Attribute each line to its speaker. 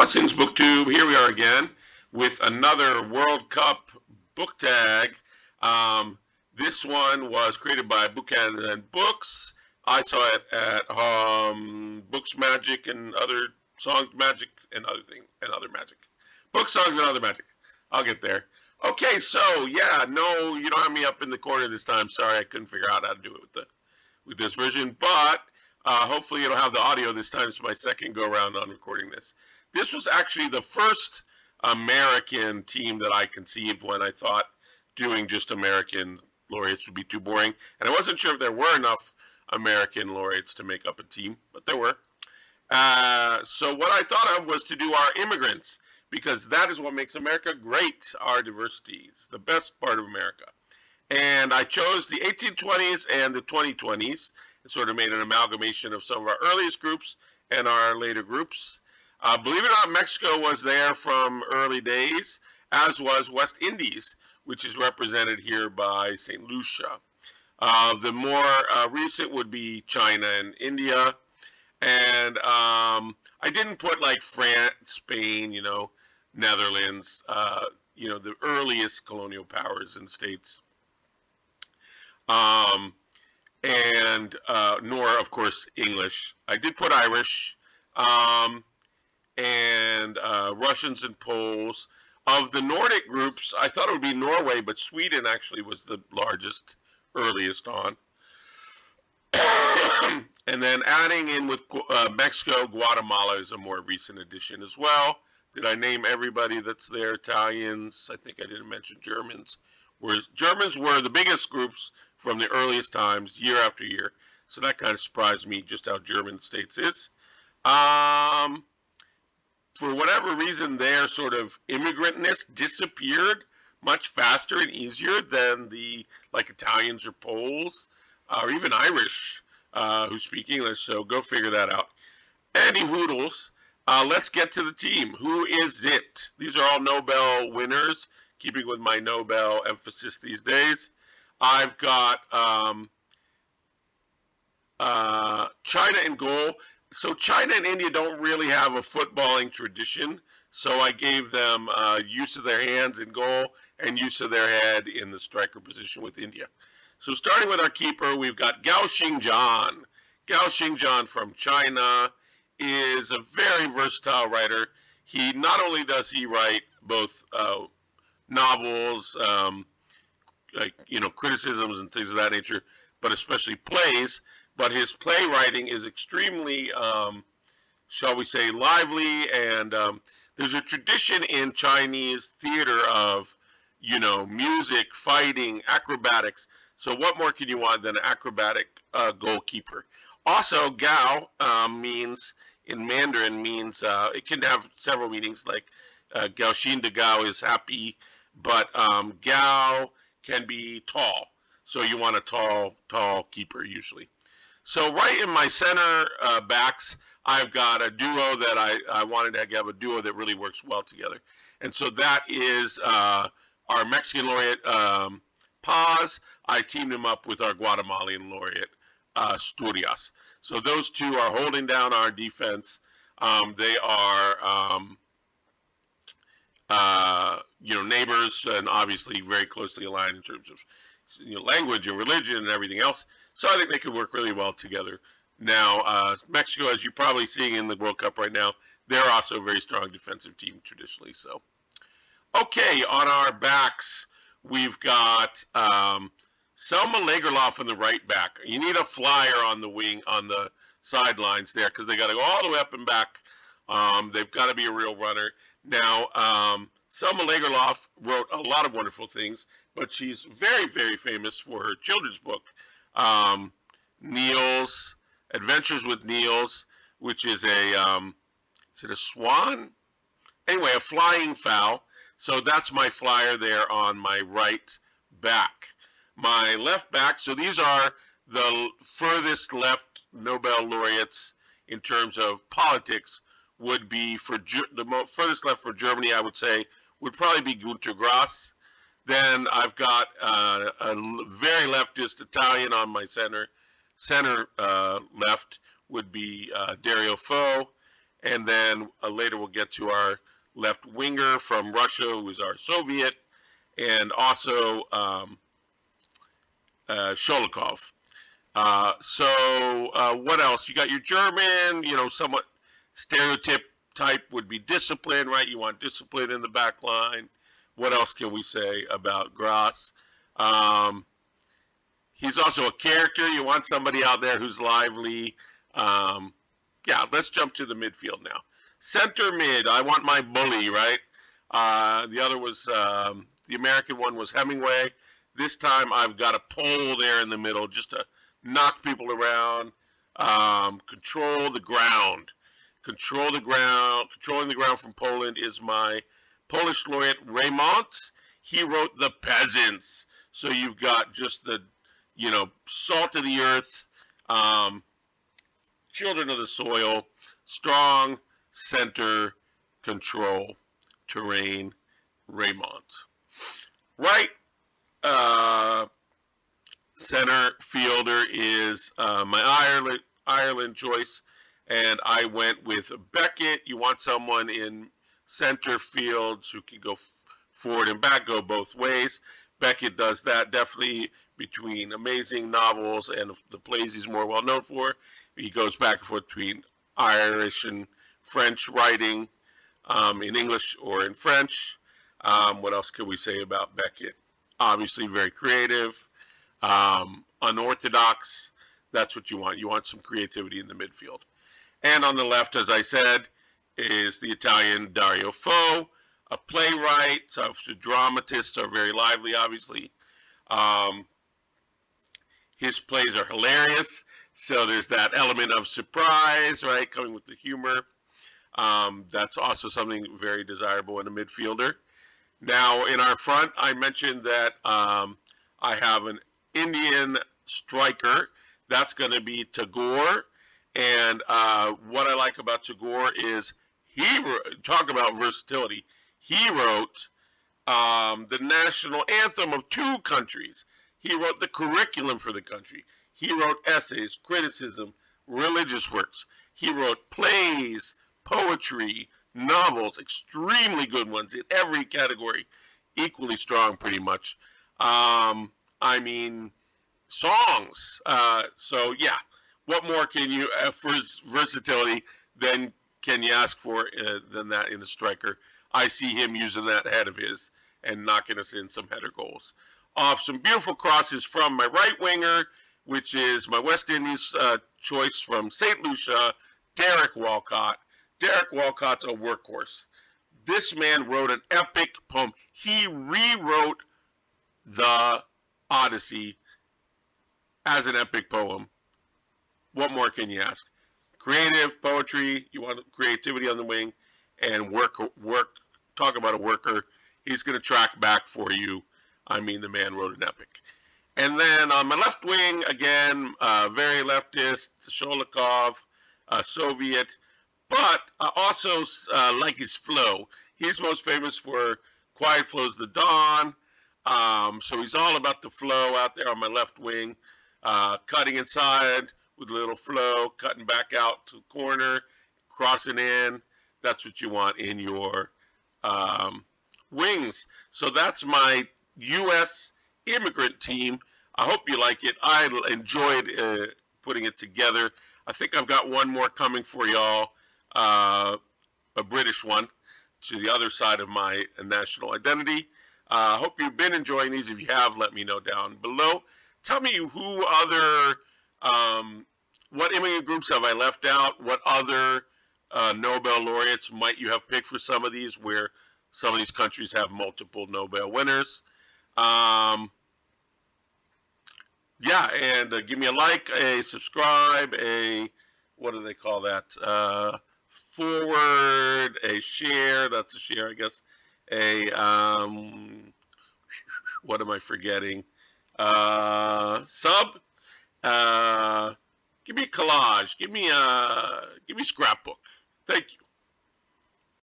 Speaker 1: Blessings BookTube. Here we are again with another World Cup book tag. This one was created by Buchanan Books. I saw it at Books Magic and Other Songs Magic and Other Thing and Other Magic. Book Songs and Other Magic. I'll get there. Okay, so yeah, no, you don't have me up in the corner this time. Sorry, I couldn't figure out how to do it with this version, but hopefully it'll have the audio this time. It's my second go around on recording this. This was actually the first American team that I conceived when I thought doing just American laureates would be too boring. And I wasn't sure if there were enough American laureates to make up a team, but there were. So what I thought of was to do our immigrants, because that is what makes America great, our diversity. It's the best part of America. And I chose the 1820s and the 2020s. It sort of made an amalgamation of some of our earliest groups and our later groups. Believe it or not, Mexico was there from early days, as was West Indies, which is represented here by St. Lucia. The more recent would be China and India. And I didn't put like France, Spain, Netherlands, the earliest colonial powers and states. And nor, of course, English. I did put Irish. And Russians and Poles. Of the Nordic groups, I thought it would be Norway, but Sweden actually was the largest, earliest on. And then adding in with Mexico, Guatemala is a more recent addition as well. Did I name everybody that's there? Italians, I think I didn't mention Germans. Whereas Germans were the biggest groups from the earliest times, year after year. So that kind of surprised me just how German states is. For whatever reason, their sort of immigrantness disappeared much faster and easier than the Italians or Poles or even Irish who speak English. So go figure that out. Any hoodles, let's get to the team. Who is it? These are all Nobel winners, keeping with my Nobel emphasis these days. I've got China in goal. So China and India don't really have a footballing tradition, so I gave them use of their hands in goal and use of their head in the striker position with India. So starting with our keeper, we've got Gao Xingjian. Gao Xingjian from China is a very versatile writer. He not only does he write both novels, criticisms and things of that nature, but especially plays. But his playwriting is extremely, shall we say, lively, and there's a tradition in Chinese theater of, music, fighting, acrobatics. So what more can you want than an acrobatic goalkeeper? Also, Gao means, in Mandarin, means, it can have several meanings, like Gao Xin de Gao is happy, but Gao can be tall. So you want a tall keeper usually. So right in my center backs, I've got a duo that I wanted to have a duo that really works well together. And so that is our Mexican laureate, Paz. I teamed him up with our Guatemalan laureate, Asturias. So those two are holding down our defense. They are, neighbors and obviously very closely aligned in terms of language and religion and everything else. So I think they could work really well together. Now, Mexico, as you're probably seeing in the World Cup right now, they're also a very strong defensive team traditionally. So, okay, on our backs, we've got Selma Lagerlof in the right back. You need a flyer on the wing, on the sidelines there, because they got to go all the way up and back. They've got to be a real runner. Now, Selma Lagerlof wrote a lot of wonderful things, but she's very, very famous for her children's book, Niels, Adventures with Niels, which is is it a swan? Anyway, a flying fowl. So that's my flyer there on my right back. My left back, so these are the furthest left Nobel laureates in terms of politics, would be for the furthest left for Germany, I would say, would probably be Günter Grass. Then I've got a very leftist Italian on my center left would be Dario Fo. And then later we'll get to our left winger from Russia, who is our Soviet, and also Sholikov. What else? You got your German, somewhat stereotype type would be discipline, right? You want discipline in the back line. What else can we say about Gras? Um, he's also a character. You want somebody out there who's lively. Um, yeah, let's jump to the midfield now. Center mid, I want my bully, right? The other was, the American one was Hemingway. This time I've got a pole there in the middle just to knock people around, control the ground. Controlling the ground from Poland is my Polish laureate Raymond. He wrote The Peasants. So you've got just the, salt of the earth, children of the soil, strong center control terrain Raymond. Right center fielder is my Ireland choice, and I went with Beckett. You want someone in center fields who can go forward and back, go both ways. Beckett does that definitely between amazing novels and the plays he's more well known for. He goes back and forth between Irish and French writing, in English or in French. What else can we say about Beckett? Obviously very creative, unorthodox. That's what you want. You want some creativity in the midfield. And on the left, as I said, is the Italian Dario Fo, a playwright. The dramatists are very lively, obviously. His plays are hilarious, so there's that element of surprise, right, coming with the humor. That's also something very desirable in a midfielder. Now, in our front, I mentioned that I have an Indian striker. That's going to be Tagore. And what I like about Tagore is talk about versatility. He wrote the national anthem of 2 countries. He wrote the curriculum for the country. He wrote essays, criticism, religious works. He wrote plays, poetry, novels, extremely good ones in every category, equally strong pretty much. Songs. So yeah, what more can you, for versatility, then can you ask for than that in a striker? I see him using that head of his and knocking us in some header goals. Off some beautiful crosses from my right winger, which is my West Indies choice from St. Lucia, Derek Walcott. Derek Walcott's a workhorse. This man wrote an epic poem. He rewrote the Odyssey as an epic poem. What more can you ask? Creative poetry, you want creativity on the wing, and work. Talk about a worker. He's going to track back for you. The man wrote an epic. And then on my left wing, again, very leftist, Sholikov, Soviet, but I also like his flow. He's most famous for Quiet Flows the Dawn. So he's all about the flow out there on my left wing, cutting inside with a little flow, cutting back out to the corner, crossing in. That's what you want in your wings. So that's my U.S. immigrant team. I hope you like it. I enjoyed putting it together. I think I've got one more coming for y'all, a British one, to the other side of my national identity. I hope you've been enjoying these. If you have, let me know down below. Tell me who other, what immigrant groups have I left out? What other Nobel laureates might you have picked for some of these, where some of these countries have multiple Nobel winners? Yeah, and give me a like, a subscribe, what do they call that? Forward, a share, that's a share, I guess. What am I forgetting? Sub. Give me a collage. Give me scrapbook. Thank you.